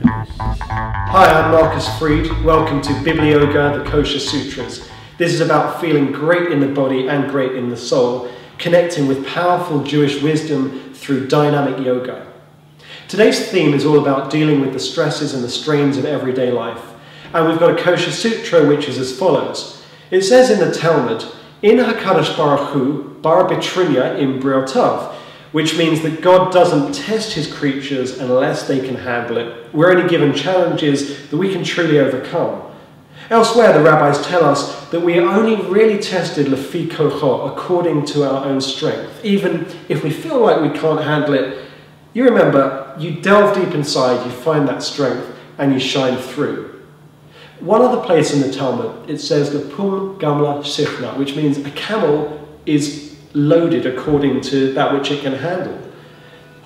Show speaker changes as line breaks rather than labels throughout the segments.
Hi, I'm Marcus Freed. Welcome to Bibliyoga, the Kosher Sutras. This is about feeling great in the body and great in the soul, connecting with powerful Jewish wisdom through dynamic yoga. Today's theme is all about dealing with the stresses and the strains of everyday life. And we've got a Kosher Sutra which is as follows. It says in the Talmud, In HaKadosh Baruch Hu, bar bitrinya im briotav, which means that God doesn't test his creatures unless they can handle it. We're only given challenges that we can truly overcome. Elsewhere, the rabbis tell us that we are only really tested lefi kocho, according to our own strength. Even if we feel like we can't handle it, you remember, you delve deep inside, you find that strength, and you shine through. One other place in the Talmud, it says lepum gamla sichna, which means a camel is loaded according to that which it can handle.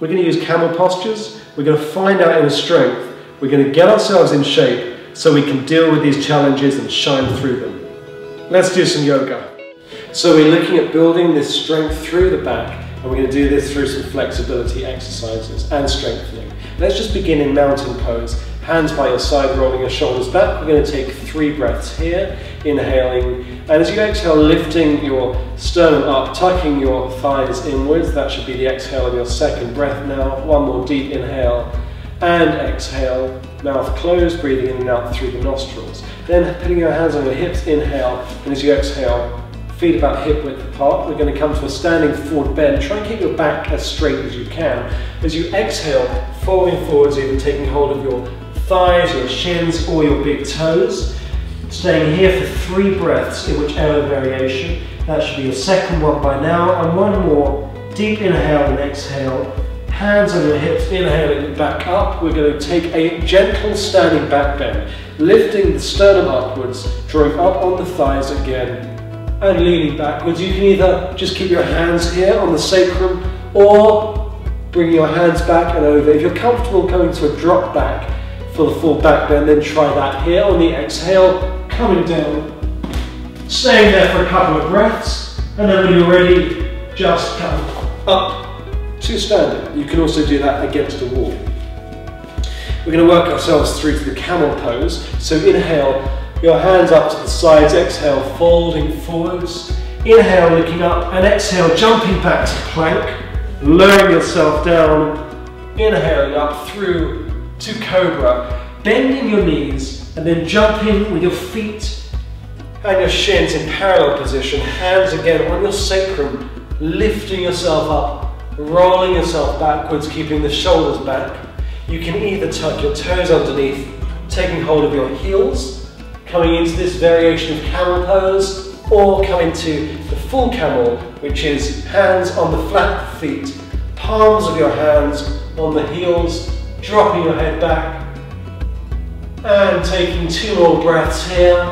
We're going to use camel postures, we're going to find our inner strength, we're going to get ourselves in shape so we can deal with these challenges and shine through them. Let's do some yoga. So we're looking at building this strength through the back, and we're going to do this through some flexibility exercises and strengthening. Let's just begin in mountain pose. Hands by your side, rolling your shoulders back. We're going to take 3 breaths here, inhaling, and as you exhale, lifting your sternum up, tucking your thighs inwards. That should be the exhale of your second breath now. One more deep inhale and exhale, mouth closed, breathing in and out through the nostrils. Then putting your hands on your hips, inhale, and as you exhale, feet about hip width apart. We're going to come to a standing forward bend. Try and keep your back as straight as you can. As you exhale, folding forwards, either taking hold of your thighs, your shins, or your big toes. Staying here for 3 breaths in whichever variation. That should be your second one by now. And one more. Deep inhale and exhale. Hands on your hips, inhaling back up. We're going to take a gentle standing back bend. Lifting the sternum upwards, drawing up on the thighs again, and leaning backwards. You can either just keep your hands here on the sacrum, or bring your hands back and over. If you're comfortable going to a drop back, for the full back bend, then try that here on the exhale, coming down, staying there for a couple of breaths, and then when you're ready, just come up to standing. You can also do that against a wall. We're going to work ourselves through to the camel pose. So inhale, your hands up to the sides, exhale, folding forwards, inhale, looking up, and exhale, jumping back to plank, lowering yourself down, inhaling up through to cobra, bending your knees and then jumping with your feet and your shins in parallel position, hands again on your sacrum, lifting yourself up, rolling yourself backwards, keeping the shoulders back. You can either tuck your toes underneath, taking hold of your heels, coming into this variation of camel pose, or coming to the full camel, which is hands on the flat feet, palms of your hands on the heels, dropping your head back, and taking 2 more breaths here.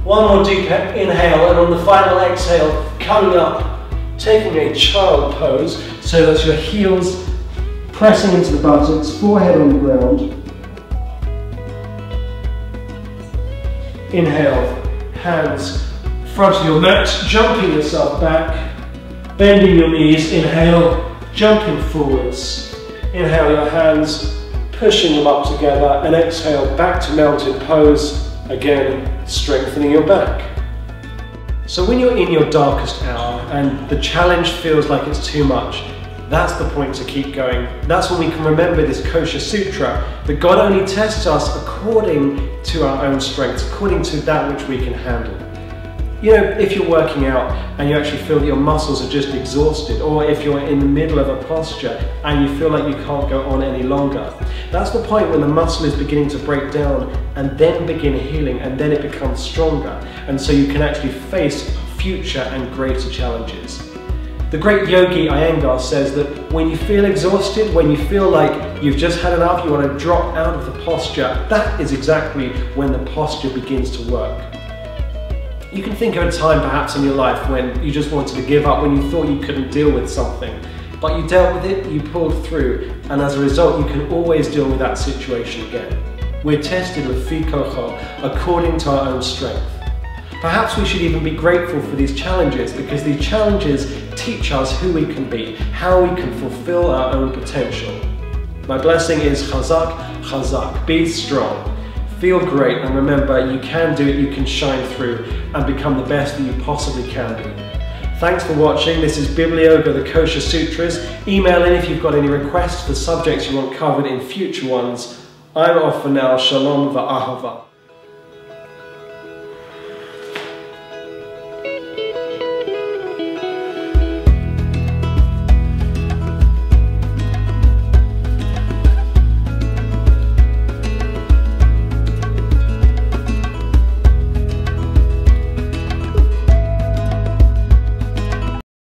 One more deep inhale, and on the final exhale, coming up, taking a child pose, so that's your heels pressing into the buttocks, forehead on the ground. Inhale, hands front of your mat, jumping yourself back, bending your knees, inhale, jumping forwards. Inhale your hands, pushing them up together, and exhale back to mountain pose, again strengthening your back. So when you're in your darkest hour and the challenge feels like it's too much, that's the point to keep going. That's when we can remember this Kosher Sutra, that God only tests us according to our own strengths, according to that which we can handle. You know, if you're working out and you actually feel that your muscles are just exhausted, or if you're in the middle of a posture and you feel like you can't go on any longer, that's the point when the muscle is beginning to break down and then begin healing, and then it becomes stronger, and so you can actually face future and greater challenges. The great yogi Iyengar says that when you feel exhausted, when you feel like you've just had enough, you want to drop out of the posture, that is exactly when the posture begins to work. You can think of a time perhaps in your life when you just wanted to give up, when you thought you couldn't deal with something, but you dealt with it, you pulled through, and as a result you can always deal with that situation again. We're tested with lefi kocho, according to our own strength. Perhaps we should even be grateful for these challenges, because these challenges teach us who we can be, how we can fulfill our own potential. My blessing is chazak, chazak. Be strong. Feel great, and remember, you can do it, you can shine through and become the best that you possibly can be. Thanks for watching. This is Bibliyoga, the Kosher Sutras. Email in if you've got any requests for subjects you want covered in future ones. I'm off for now. Shalom va'ahava.